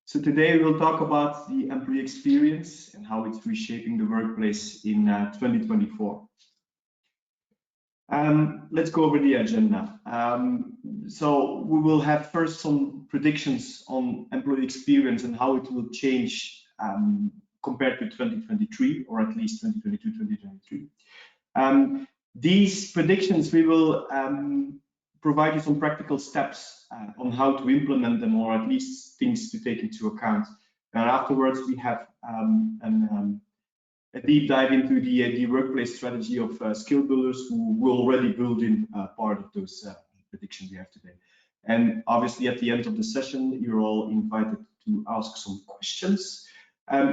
So today we'll talk about the employee experience and how it's reshaping the workplace in 2024. Let's go over the agenda. So we will have first some predictions on employee experience and how it will change compared to 2023, or at least 2022-2023. These predictions, we will provide you some practical steps on how to implement them, or at least things to take into account. And afterwards, we have a deep dive into the workplace strategy of skill builders, who will already build in part of those predictions we have today. And obviously, at the end of the session, you're all invited to ask some questions.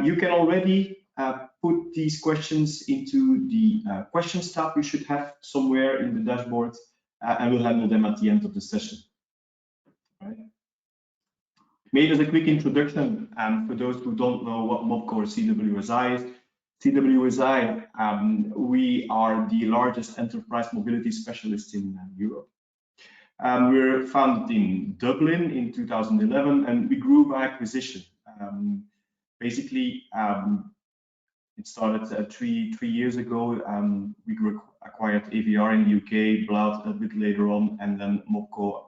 You can already put these questions into the questions tab you should have somewhere in the dashboard, and we'll handle them at the end of the session. All right. Maybe as a quick introduction, for those who don't know what MOBCO or CWSI is. CWSI, we are the largest enterprise mobility specialist in Europe. We're founded in Dublin in 2011, and we grew by acquisition. Basically, it started three years ago. We acquired AVR in the UK, Blood a bit later on, and then MOBCO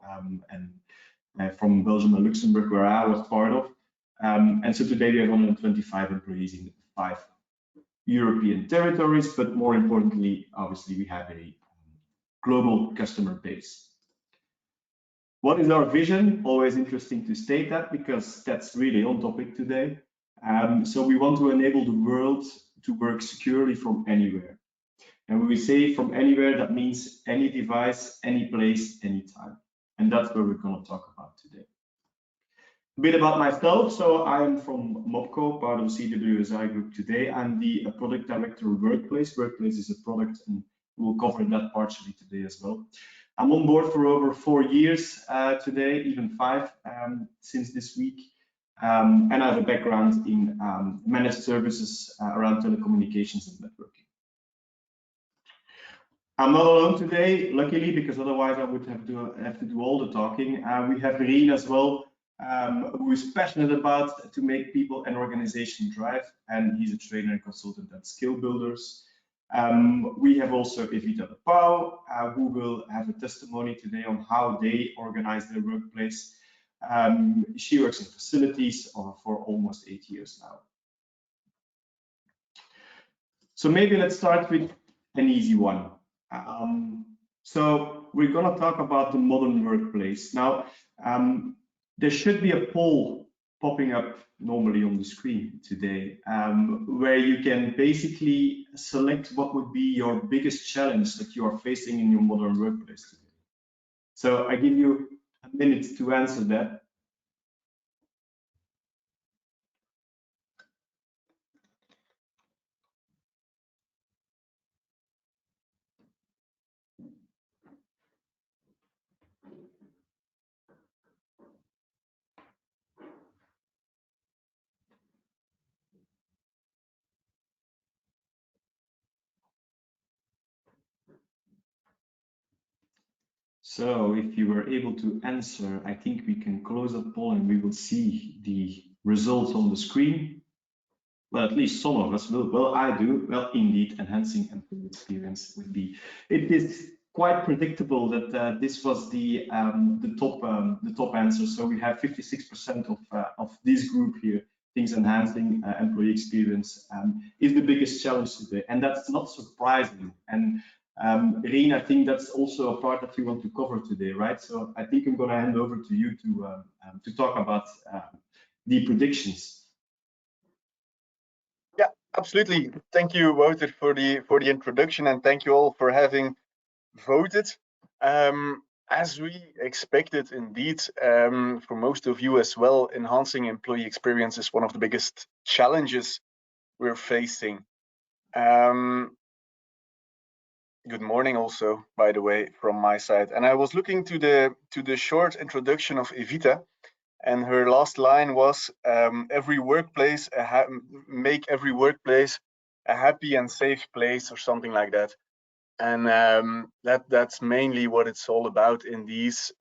from Belgium and Luxembourg, where I was part of. And so today we have 125 employees in 5 European territories, but more importantly, obviously, we have a global customer base. What is our vision? Always interesting to state that, because that's really on topic today. So we want to enable the world to work securely from anywhere. And when we say from anywhere, that means any device, any place, anytime. And that's what we're going to talk about today. A bit about myself. So I am from MOBCO, part of CWSI group today. I'm the product director of Workplace. Workplace is a product, and we'll cover that partially today as well. I'm on board for over 4 years today, even 5 since this week. And I have a background in managed services around telecommunications and networking. I'm not alone today, luckily, because otherwise I would have to do all the talking. We have Rien as well, who is passionate about to make people and organization drive, and he's a trainer and consultant at Skill BuilderS. We have also Evita the Pauw, who will have a testimony today on how they organize their workplace. She works in facilities for almost 8 years now. So maybe let's start with an easy one. So we're going to talk about the modern workplace. Now, there should be a poll popping up normally on the screen today, where you can basically select what would be your biggest challenge that you are facing in your modern workplace today. So I give you a minute to answer that. So if you were able to answer, I think we can close the poll and we will see the results on the screen. Well, at least some of us will. Well, I do. Well, indeed, enhancing employee experience would be. It is quite predictable that this was the top answer. So we have 56% of this group here. Things enhancing employee experience is the biggest challenge today, and that's not surprising. And Rien, I think that's also a part that we want to cover today, right? So I think I'm going to hand over to you to talk about the predictions. Yeah, absolutely. Thank you, Wouter, for the introduction, and thank you all for having voted. As we expected, indeed, for most of you as well, enhancing employee experience is one of the biggest challenges we're facing. Good morning also, by the way, from my side. And I was looking to the short introduction of Evita, and her last line was, make every workplace a happy and safe place, or something like that. And that's mainly what it's all about in these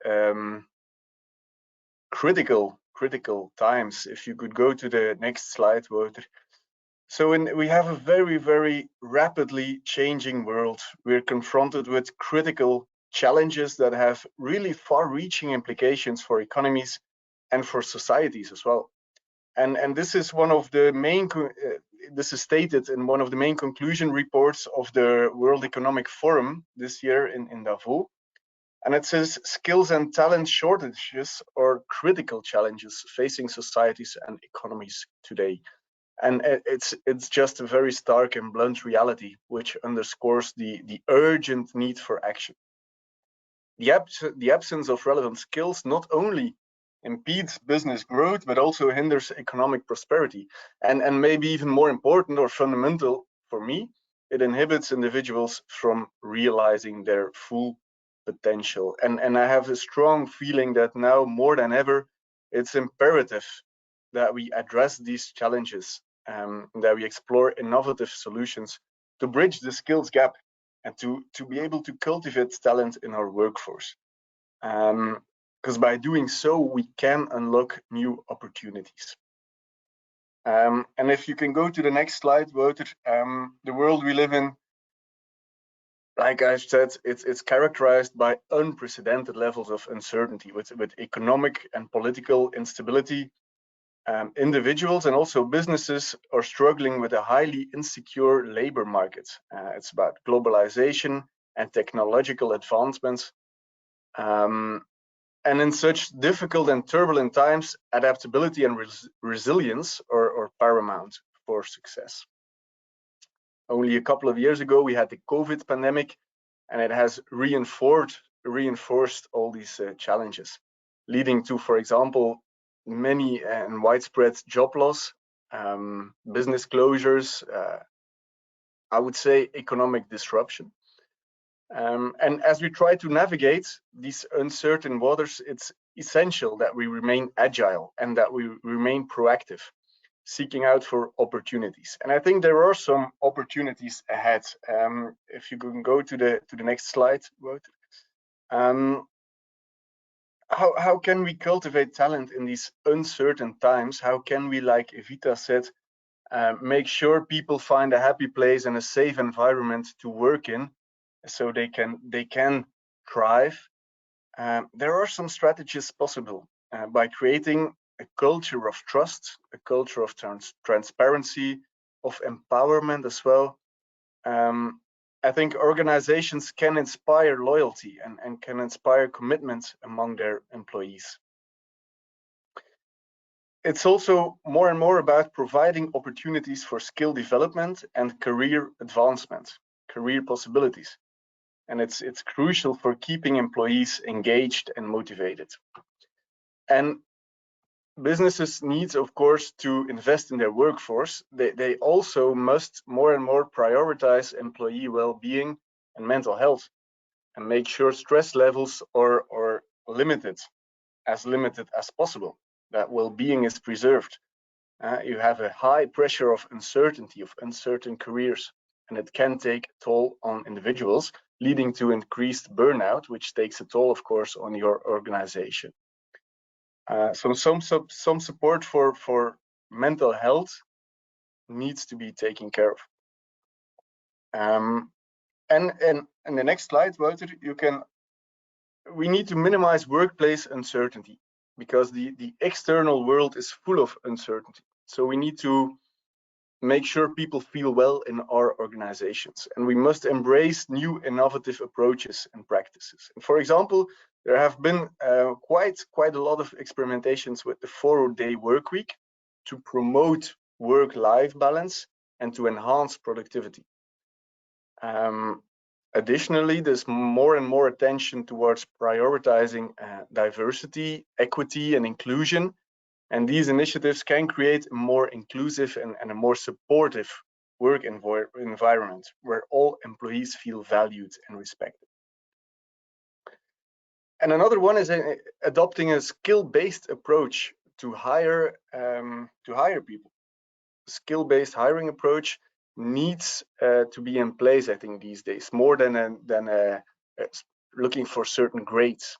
critical critical times. If you could go to the next slide, Wouter. So we have a very, very rapidly changing world. We're confronted with critical challenges that have really far-reaching implications for economies and for societies as well. And this is one of the main, this is stated in one of the main conclusion reports of the World Economic Forum this year in Davos. And it says skills and talent shortages are critical challenges facing societies and economies today. And it's just a very stark and blunt reality, which underscores the urgent need for action. The absence of relevant skills not only impedes business growth, but also hinders economic prosperity. And maybe even more important or fundamental for me, it inhibits individuals from realizing their full potential. And I have a strong feeling that now more than ever, it's imperative that we address these challenges, that we explore innovative solutions to bridge the skills gap and to be able to cultivate talent in our workforce. Because by doing so, we can unlock new opportunities. And if you can go to the next slide, Wouter, the world we live in, like I've said, it's characterized by unprecedented levels of uncertainty with economic and political instability. Individuals and also businesses are struggling with a highly insecure labor market. It's about globalization and technological advancements. And in such difficult and turbulent times, adaptability and resilience are paramount for success. Only a couple of years ago, we had the COVID pandemic, and it has reinforced all these challenges, leading to, for example, many and widespread job loss, business closures, I would say economic disruption. And as we try to navigate these uncertain waters, it's essential that we remain agile and that we remain proactive, seeking out for opportunities. And I think there are some opportunities ahead. If you can go to the next slide, Wouter. How can we cultivate talent in these uncertain times? How can we, like Evita said, make sure people find a happy place and a safe environment to work in, so they can thrive? There are some strategies possible by creating a culture of trust, a culture of transparency, of empowerment as well. I think organizations can inspire loyalty and can inspire commitment among their employees. It's also more and more about providing opportunities for skill development and career advancement, career possibilities. And it's crucial for keeping employees engaged and motivated. And businesses need, of course, to invest in their workforce. They also must more and more prioritize employee well-being and mental health, and make sure stress levels are limited as possible, that well-being is preserved. You have a high pressure of uncertainty, of uncertain careers, and it can take a toll on individuals, leading to increased burnout, which takes a toll, of course, on your organization. So some support for mental health needs to be taken care of. And in the next slide, Wouter, we need to minimize workplace uncertainty, because the external world is full of uncertainty. So we need to make sure people feel well in our organizations, and we must embrace new innovative approaches and practices. For example, there have been quite a lot of experimentations with the 4-day work week to promote work-life balance and to enhance productivity. Additionally, there's more and more attention towards prioritizing diversity, equity, and inclusion. And these initiatives can create a more inclusive and a more supportive work environment where all employees feel valued and respected. And another one is adopting a skill-based approach to hire people. Skill-based hiring approach needs to be in place, I think, these days, more than looking for certain grades.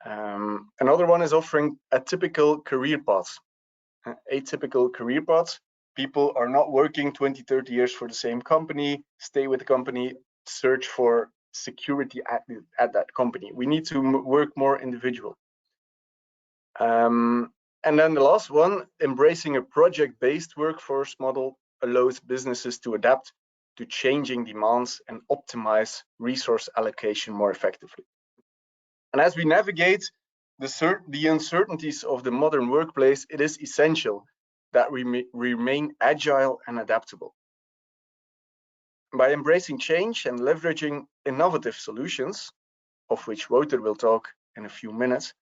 Another one is offering atypical career paths. Atypical career paths. People are not working 20, 30 years for the same company, stay with the company, search for security at that company. We need to work more individual. And then the last one, embracing a project-based workforce model allows businesses to adapt to changing demands and optimize resource allocation more effectively. And as we navigate the uncertainties of the modern workplace, it is essential that we remain agile and adaptable. By embracing change and leveraging innovative solutions, of which Wouter will talk in a few minutes,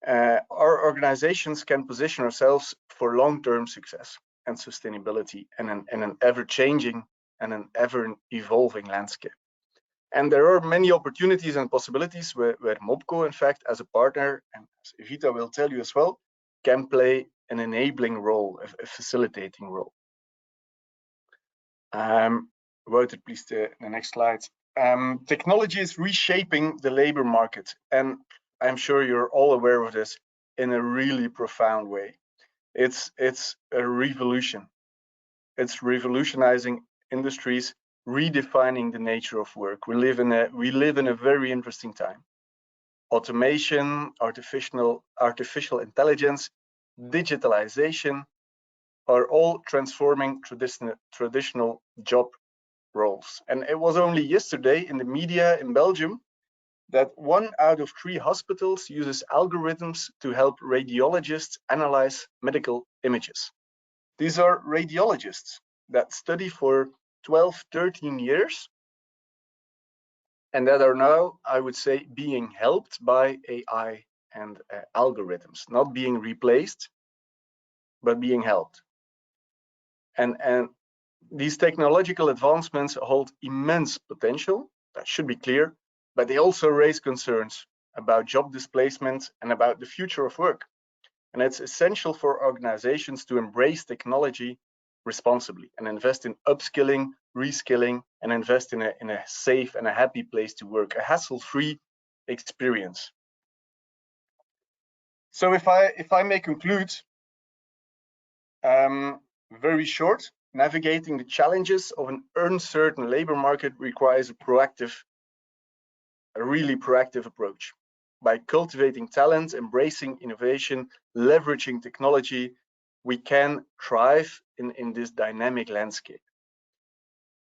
our organizations can position ourselves for long-term success and sustainability in an ever-changing and an ever-evolving landscape. And there are many opportunities and possibilities where Mobco, in fact, as a partner, and as Evita will tell you as well, can play an enabling role, a facilitating role. Wouter, please, the next slide. Technology is reshaping the labor market, and I'm sure you're all aware of this in a really profound way. It's a revolution. It's revolutionizing industries, redefining the nature of work. We live in a very interesting time. Automation, artificial intelligence, digitalization are all transforming traditional job roles. And it was only yesterday in the media in Belgium that 1 out of 3 hospitals uses algorithms to help radiologists analyze medical images. These are radiologists that study for 12, 13 years and that are now, I would say, being helped by AI and algorithms, not being replaced, but being helped. And these technological advancements hold immense potential, that should be clear, but they also raise concerns about job displacement and about the future of work. And it's essential for organizations to embrace technology responsibly and invest in upskilling, reskilling, and invest in a safe and a happy place to work, a hassle-free experience. So if I may conclude, very short, navigating the challenges of an uncertain labor market requires a really proactive approach. By cultivating talent, embracing innovation, leveraging technology, we can thrive in this dynamic landscape.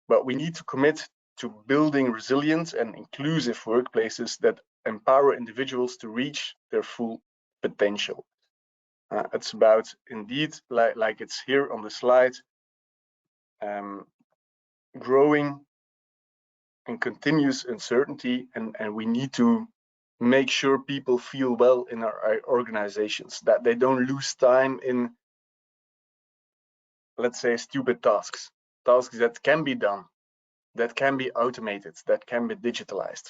But we need to commit to building resilient and inclusive workplaces that empower individuals to reach their full potential. It's about, indeed, like it's here on the slide, growing and continuous uncertainty, and we need to make sure people feel well in our organizations, that they don't lose time in, let's say, stupid tasks that can be done, that can be automated, that can be digitalized.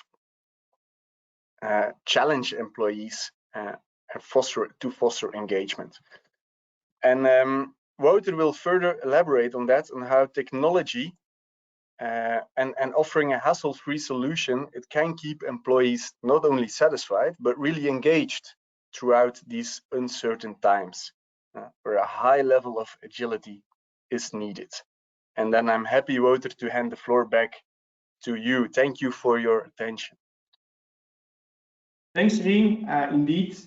Challenge employees to foster engagement. And Wouter will further elaborate on that, on how technology and offering a hassle-free solution, it can keep employees not only satisfied, but really engaged throughout these uncertain times, where a high level of agility is needed. And then I'm happy, Wouter, to hand the floor back to you. Thank you for your attention. Thanks, Rien. Indeed,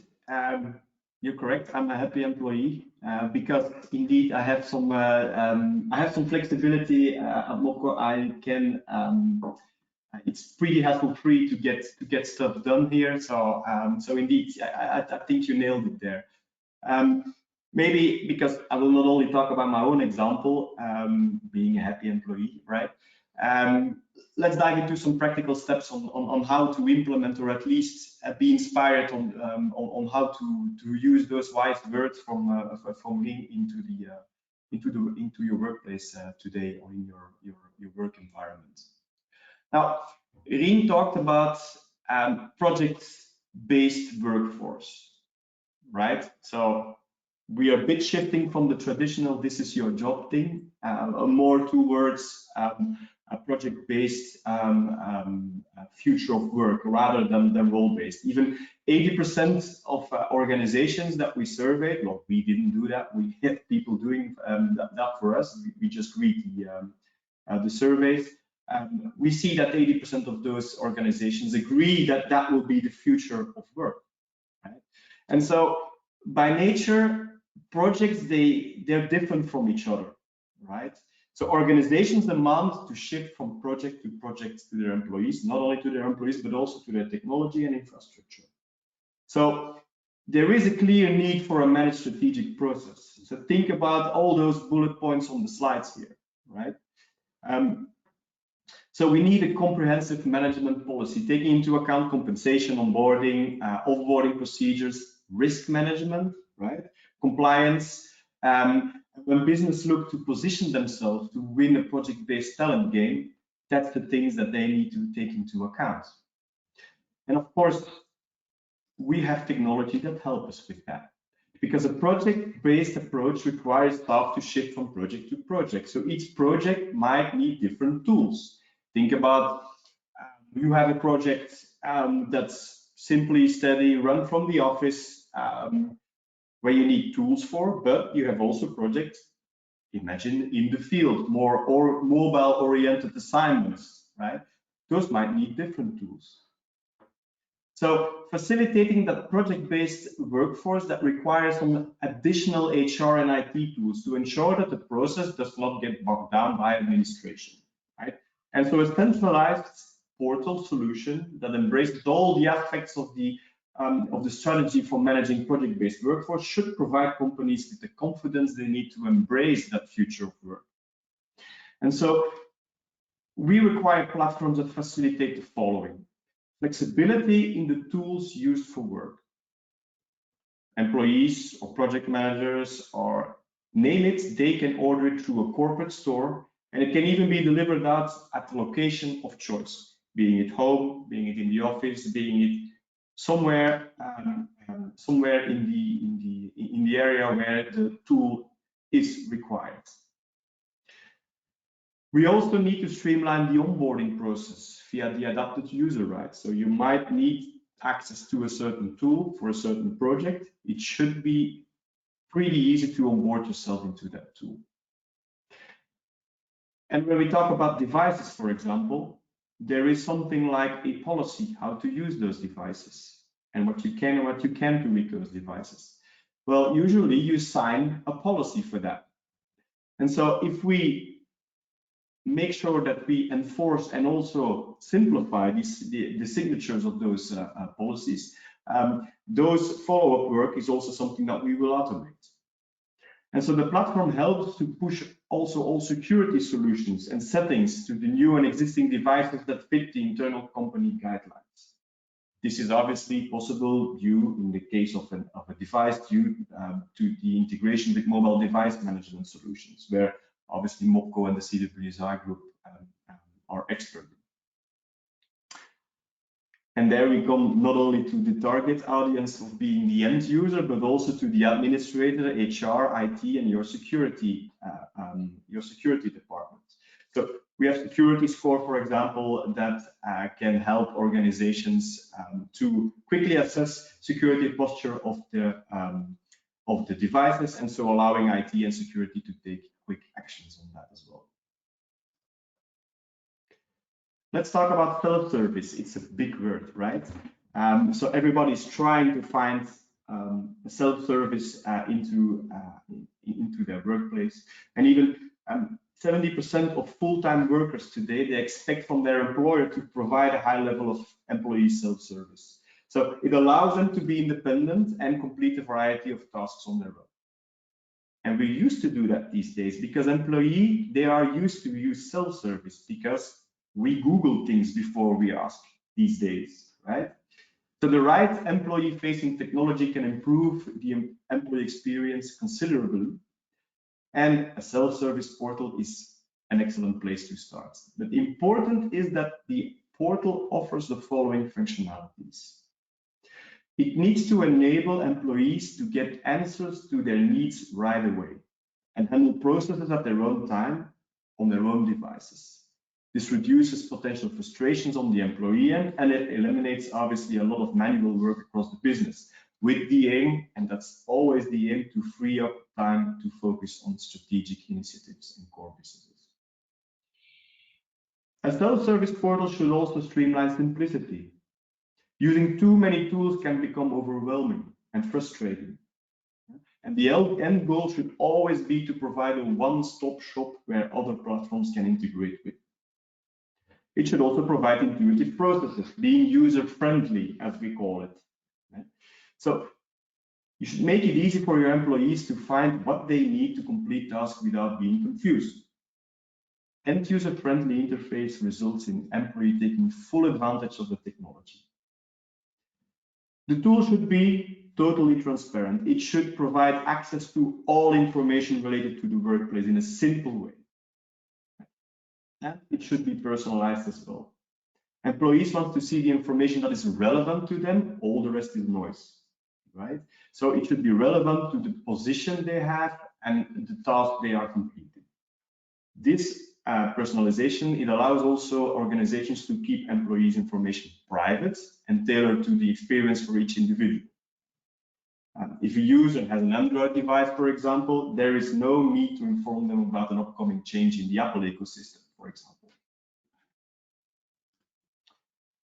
you're correct. I'm a happy employee because indeed I have some flexibility at Mobco. I can. It's pretty hassle-free to get stuff done here. So indeed, I think you nailed it there. Maybe because I will not only talk about my own example, being a happy employee, right? Let's dive into some practical steps on how to implement, or at least be inspired on how to use those wise words from Rien into your workplace today, or in your work environment. Now, Rien talked about project-based workforce, right? So we are a bit shifting from the traditional "this is your job" thing, more towards a project-based future of work rather than role-based. Even 80% of organizations that we surveyed, well, we didn't do that. We had people doing that for us. We just read the surveys. We see that 80% of those organizations agree that that will be the future of work. Right? And so, by nature, projects they're different from each other, right? So organizations demand to shift from project to their employees, not only to their employees, but also to their technology and infrastructure. So there is a clear need for a managed strategic process. So think about all those bullet points on the slides here, right? So we need a comprehensive management policy, taking into account compensation, onboarding, offboarding procedures, risk management, right? Compliance. When business look to position themselves to win a project-based talent game, that's the things that they need to take into account. And of course, we have technology that helps us with that, because a project-based approach requires staff to shift from project to project. So each project might need different tools. Think about you have a project that's simply steady, run from the office, where you need tools for, but you have also projects, imagine in the field, more or mobile-oriented assignments, right? Those might need different tools. So facilitating that project-based workforce that requires some additional HR and IT tools to ensure that the process does not get bogged down by administration, right? And so a centralized portal solution that embraces all the aspects of the strategy for managing project-based workforce should provide companies with the confidence they need to embrace that future of work. And so we require platforms that facilitate the following: flexibility in the tools used for work. Employees or project managers, or name it, they can order it through a corporate store, and it can even be delivered out at the location of choice, being it home, being it in the office, being it somewhere in the area where the tool is required. We also need to streamline the onboarding process via the adapted user rights. So you might need access to a certain tool for a certain project. It should be pretty easy to onboard yourself into that tool. And when we talk about devices, for example, there is something like a policy how to use those devices and what you can and what you can't do with those devices. Well, usually you sign a policy for that. And so if we make sure that we enforce and also simplify the signatures of those policies, those follow-up work is also something that we will automate. And so the platform helps to push also all security solutions and settings to the new and existing devices that fit the internal company guidelines. This is obviously possible due, in the case of a device, due to the integration with mobile device management solutions, where obviously MOPCO and the CWSI group are expert. And there we come not only to the target audience of being the end user, but also to the administrator, HR, IT, and your security department. So we have security score, for example, that can help organizations to quickly assess security posture of the devices, and so allowing IT and security to take quick actions on that as well. Let's talk about self-service. It's a big word, right? So everybody's trying to find self-service into their workplace, and even 70% of full-time workers today, they expect from their employer to provide a high level of employee self-service. So it allows them to be independent and complete a variety of tasks on their own. And we used to do that these days because employees, they are used to use self-service because we Google things before we ask these days, right? So the right employee-facing technology can improve the employee experience considerably, and a self-service portal is an excellent place to start. But important is that the portal offers the following functionalities. It needs to enable employees to get answers to their needs right away and handle processes at their own time on their own devices. This reduces potential frustrations on the employee end, and it eliminates obviously a lot of manual work across the business, with the aim, and that's always the aim, to free up time to focus on strategic initiatives and core businesses. A self-service portal should also streamline simplicity. Using too many tools can become overwhelming and frustrating. And the end goal should always be to provide a one-stop shop where other platforms can integrate with. It should also provide intuitive processes, being user-friendly, as we call it. So you should make it easy for your employees to find what they need to complete tasks without being confused. And user-friendly interface results in employee taking full advantage of the technology. The tool should be totally transparent. It should provide access to all information related to the workplace in a simple way. And it should be personalized as well. Employees want to see the information that is relevant to them. All the rest is noise, right? So it should be relevant to the position they have and the task they are completing. This personalization, it allows also organizations to keep employees' information private and tailored to the experience for each individual. If a user has an Android device, for example, there is no need to inform them about an upcoming change in the Apple ecosystem, for example.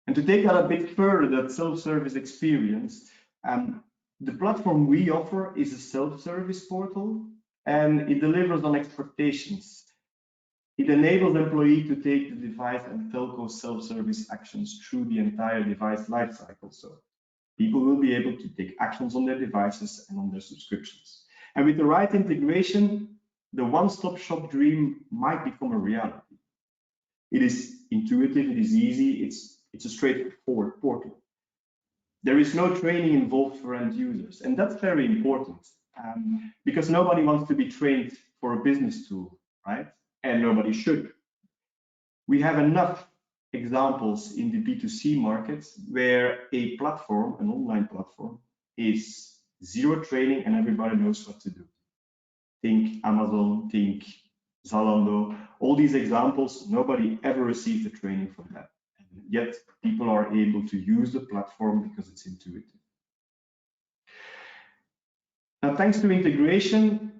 And to take that a bit further, that self-service experience, the platform we offer is a self-service portal, and it delivers on expectations. It enables employees to take the device and telco self-service actions through the entire device lifecycle. So people will be able to take actions on their devices and on their subscriptions. And with the right integration, the one-stop shop dream might become a reality. It is intuitive, it is easy, it's a straightforward portal. There is no training involved for end users, and that's very important because nobody wants to be trained for a business tool, right? And nobody should. We have enough examples in the B2C markets where a platform, an online platform, is zero training and everybody knows what to do. Think Amazon, think Zalando, all these examples, nobody ever received the training from that. And yet people are able to use the platform because it's intuitive. Now, thanks to integration,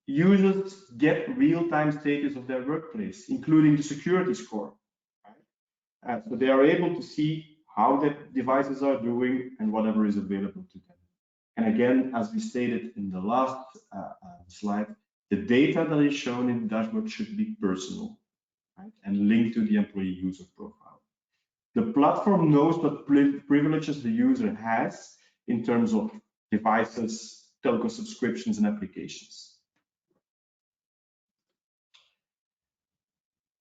users get real-time status of their workplace, including the security score. Right? So they are able to see how their devices are doing and whatever is available to them. And again, as we stated in the last slide, the data that is shown in the dashboard should be personal, right? And linked to the employee user profile. The platform knows what privileges the user has in terms of devices, telco subscriptions, and applications.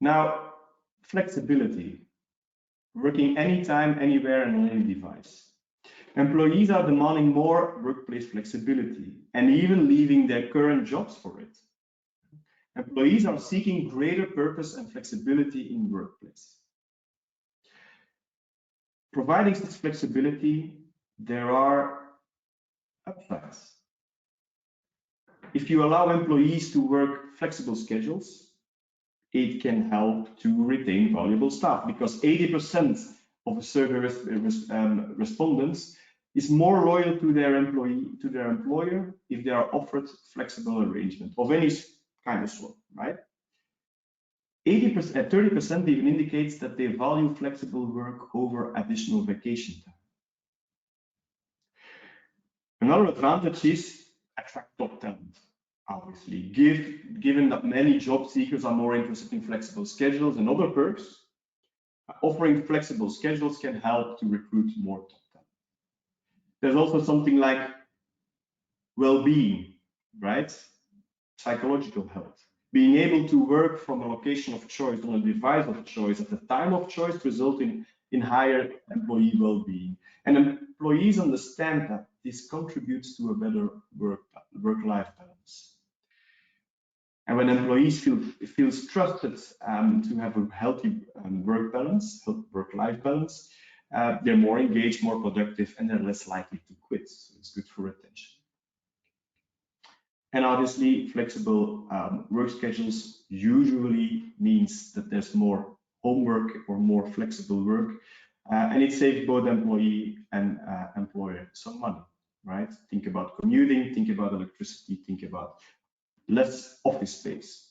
Now, flexibility, working anytime, anywhere, and on any device. Employees are demanding more workplace flexibility and even leaving their current jobs for it. Employees are seeking greater purpose and flexibility in workplace. Providing such flexibility, there are upsides. If you allow employees to work flexible schedules, it can help to retain valuable staff because 80% of the survey respondents is more loyal to their employer if they are offered flexible arrangement of any kind of sort, right? 30% even indicates that they value flexible work over additional vacation time. Another advantage is attract top talent. Obviously, given that many job seekers are more interested in flexible schedules and other perks, offering flexible schedules can help to recruit more top talent. There's also something like well-being, right? Psychological health. Being able to work from a location of choice on a device of choice at the time of choice resulting in higher employee well-being. And employees understand that this contributes to a better work-life balance. And when employees feel trusted to have a healthy work-life balance, they're more engaged, more productive, and they're less likely to quit. So it's good for retention. And obviously, flexible work schedules usually means that there's more homework or more flexible work. And it saves both employee and employer some money, right? Think about commuting, think about electricity, think about less office space.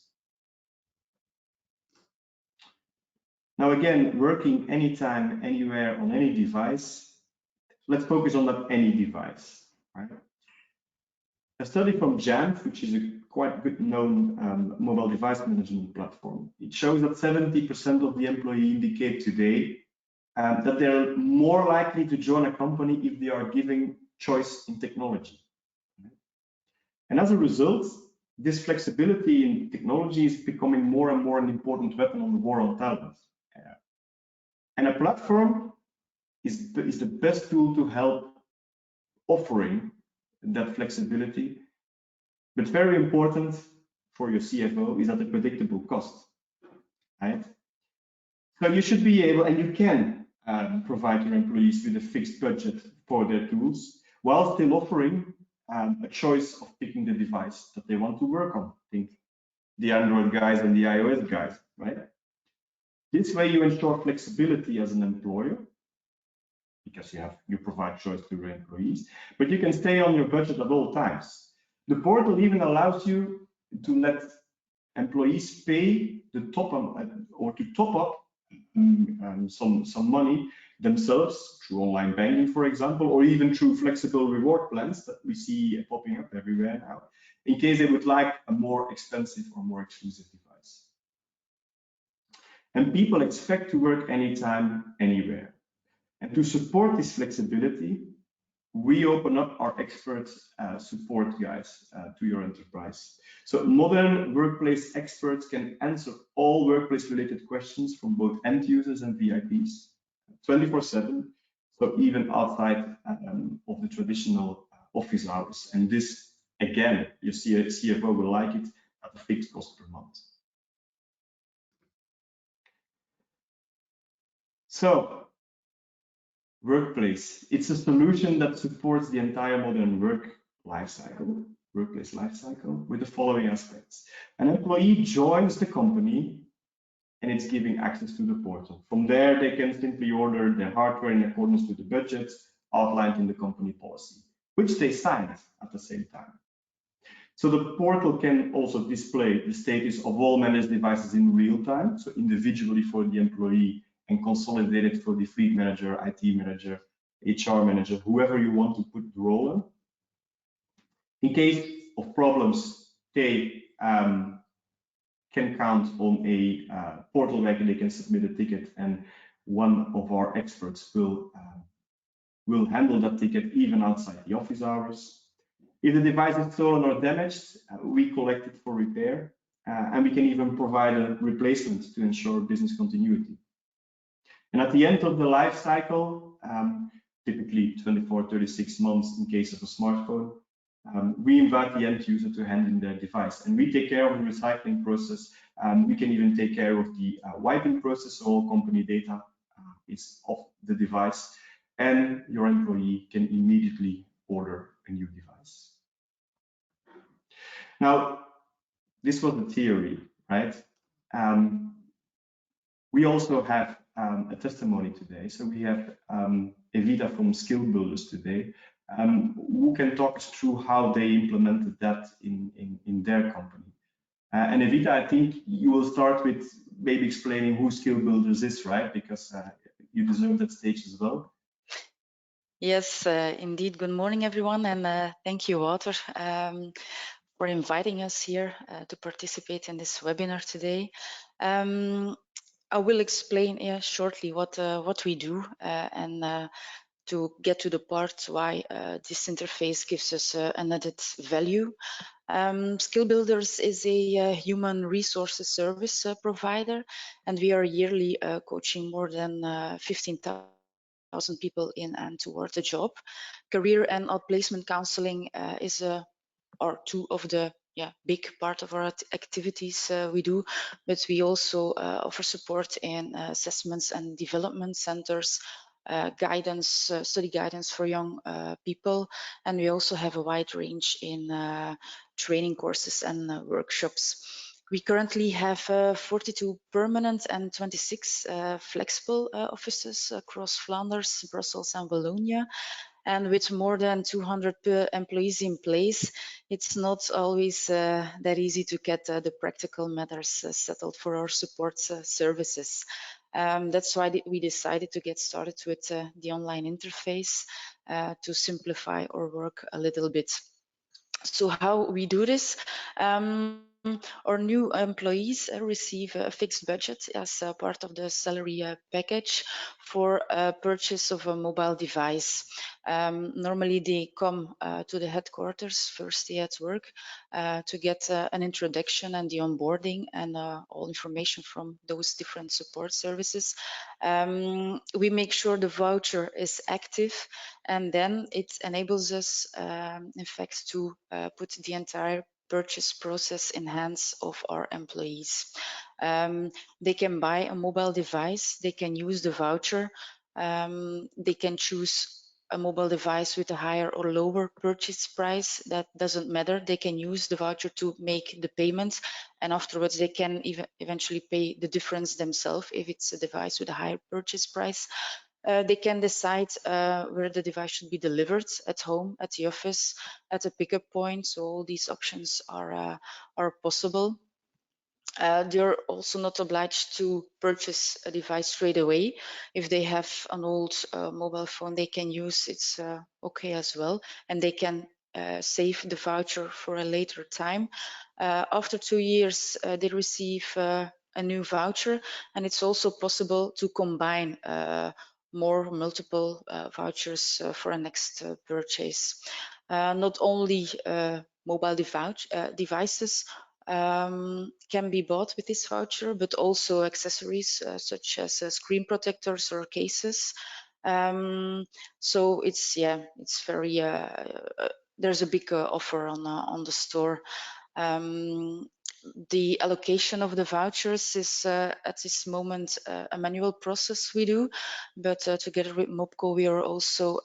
Now again, working anytime, anywhere, on any device. Let's focus on that any device, right? A study from Jamf, which is a quite good known mobile device management platform, it shows that 70% of the employees indicate today that they're more likely to join a company if they are given choice in technology. And as a result, this flexibility in technology is becoming more and more an important weapon on the war on talent. And a platform is the best tool to help offering that flexibility. But very important for your CFO is at a predictable cost, right? So you should be able, and you can provide your employees with a fixed budget for their tools, while still offering a choice of picking the device that they want to work on. Think the Android guys and the iOS guys, right? This way you ensure flexibility as an employer, because you provide choice to your employees, but you can stay on your budget at all times. The portal even allows you to let employees pay the top or to top up some money themselves through online banking, for example, or even through flexible reward plans that we see popping up everywhere now, in case they would like a more expensive or more exclusive device. And people expect to work anytime, anywhere. And to support this flexibility, we open up our expert support guides to your enterprise. So modern workplace experts can answer all workplace related questions from both end users and VIPs 24/7, so even outside of the traditional office hours. And this, again, your CFO will like it, at a fixed cost per month. So, workplace, it's a solution that supports the entire modern workplace lifecycle with the following aspects. An employee joins the company and it's giving access to the portal. From there, they can simply order their hardware in accordance with the budget outlined in the company policy, which they signed at the same time. So the portal can also display the status of all managed devices in real time, so individually for the employee, and consolidate it for the fleet manager, IT manager, HR manager, whoever you want to put the role in. In case of problems, they can count on a portal where they can submit a ticket, and one of our experts will handle that ticket even outside the office hours. If the device is stolen or damaged, we collect it for repair, and we can even provide a replacement to ensure business continuity. And at the end of the life cycle, typically 24-36 months in case of a smartphone, we invite the end user to hand in their device, and we take care of the recycling process. We can even take care of the wiping process, so all company data is off the device, and your employee can immediately order a new device. Now, this was the theory, right? We also have a testimony today. So we have Evita from Skill BuilderS today, who can talk us through how they implemented that in their company. And Evita, I think you will start with maybe explaining who Skill BuilderS is, right? Because you deserve that stage as well. Yes, indeed. Good morning, everyone, and thank you, Wouter, for inviting us here to participate in this webinar today. I will explain shortly what we do and to get to the part why this interface gives us an added value. Skill BuilderS is a human resources service provider, and we are yearly coaching more than 15,000 people in and toward a job. Career and outplacement counseling is or two of the big part of our activities we do, but we also offer support in assessments and development centers, guidance, study guidance for young people, and we also have a wide range in training courses and workshops. We currently have 42 permanent and 26 flexible offices across Flanders, Brussels and Wallonia. And with more than 200 employees in place, it's not always that easy to get the practical matters settled for our support services. That's why we decided to get started with the online interface to simplify our work a little bit. So how we do this? Our new employees receive a fixed budget as part of the salary package for purchase of a mobile device. Normally they come to the headquarters first day at work to get an introduction and the onboarding and all information from those different support services. We make sure the voucher is active, and then it enables us in fact to put the entire purchase process in hands of our employees. They can buy a mobile device, they can use the voucher, they can choose a mobile device with a higher or lower purchase price. That doesn't matter. They can use the voucher to make the payment, and afterwards they can eventually pay the difference themselves if it's a device with a higher purchase price. They can decide where the device should be delivered, at home, at the office, at a pickup point. So all these options are possible. They're also not obliged to purchase a device straight away. If they have an old mobile phone they can use, it's okay as well, and they can save the voucher for a later time. After 2 years they receive a new voucher, and it's also possible to combine multiple vouchers for a next purchase. Not only mobile devices can be bought with this voucher, but also accessories such as screen protectors or cases. So it's very there's a big offer on the store. The allocation of the vouchers is at this moment a manual process we do, but together with Mobco we are also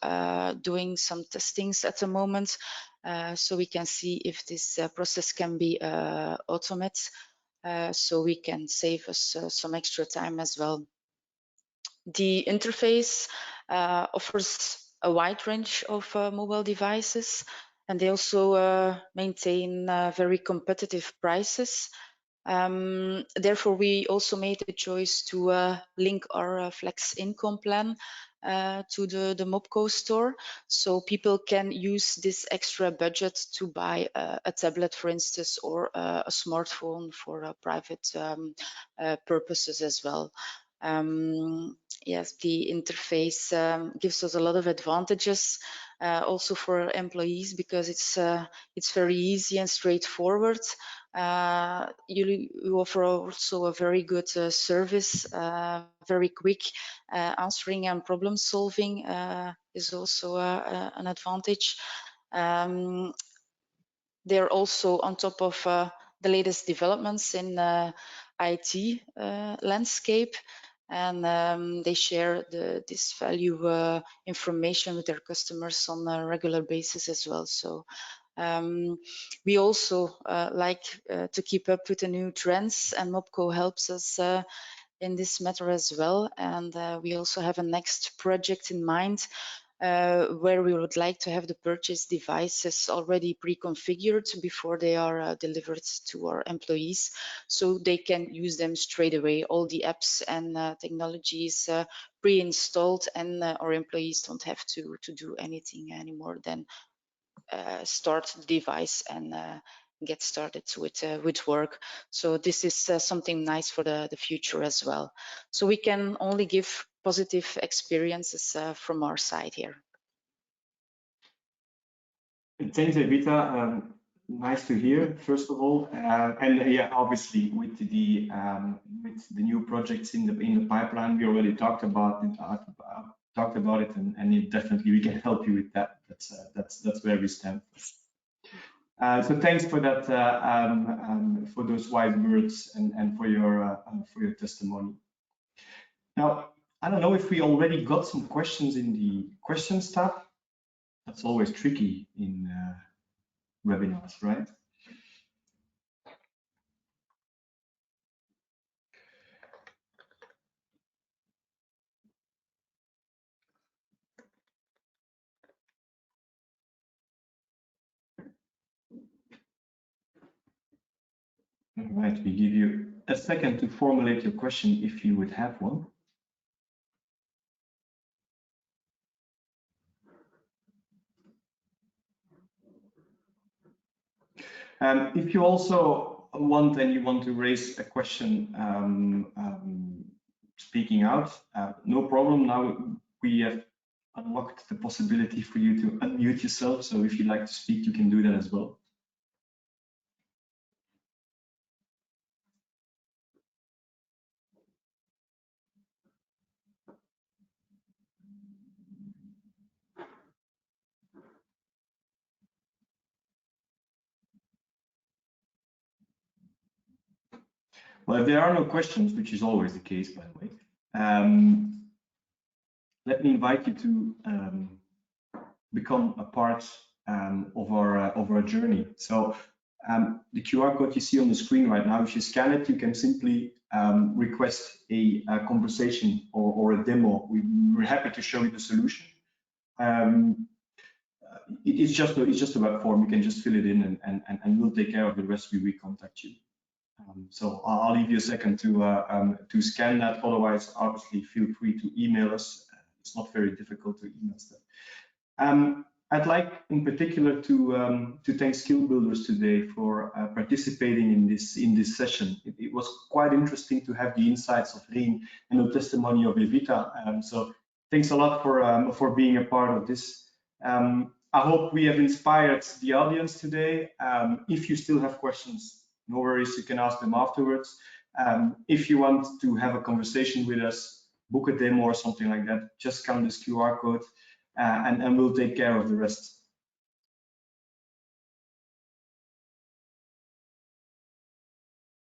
doing some testings at the moment, so we can see if this process can be automated, so we can save us some extra time as well. The interface offers a wide range of mobile devices, and they also maintain very competitive prices. Therefore, we also made the choice to link our flex income plan to the Mobco store, so people can use this extra budget to buy a tablet, for instance, or a smartphone for private purposes as well. Yes, the interface gives us a lot of advantages also for employees, because it's very easy and straightforward. You offer also a very good service, very quick answering and problem solving is also an advantage. They're also on top of the latest developments in IT landscape, and they share this value information with their customers on a regular basis as well. So we also like to keep up with the new trends, and Mobco helps us in this matter as well. And we also have a next project in mind where we would like to have the purchase devices already pre-configured before they are delivered to our employees, so they can use them straight away. All the apps and technologies pre-installed, and our employees don't have to do anything anymore than start the device and get started with work. So this is something nice for the future as well. So we can only give positive experiences from our side here. Thanks, Evita. Nice to hear, first of all, and yeah, obviously with the new projects in the pipeline, we already talked about it, and it definitely we can help you with that. That's where we stand. So thanks for that, for those wise words and for your testimony. Now, I don't know if we already got some questions in the questions tab. That's always tricky in webinars, right? All right, we give you a second to formulate your question if you would have one. If you also want and you want to raise a question speaking out, no problem. Now we have unlocked the possibility for you to unmute yourself. So if you'd like to speak, you can do that as well. Well, if there are no questions, which is always the case, by the way, let me invite you to become a part of our journey. So the QR code you see on the screen right now, if you scan it, you can simply request a conversation or a demo. We're happy to show you the solution. It's just a web form. You can just fill it in, and we'll take care of the rest. We contact you. So I'll leave you a second to scan that. Otherwise, obviously, feel free to email us. It's not very difficult to email stuff. I'd like, in particular, to thank Skill Builders today for participating in this session. It was quite interesting to have the insights of Rien and the testimony of Evita. So thanks a lot for being a part of this. I hope we have inspired the audience today. If you still have questions, no worries, you can ask them afterwards. If you want to have a conversation with us, book a demo or something like that, just scan this QR code and we'll take care of the rest.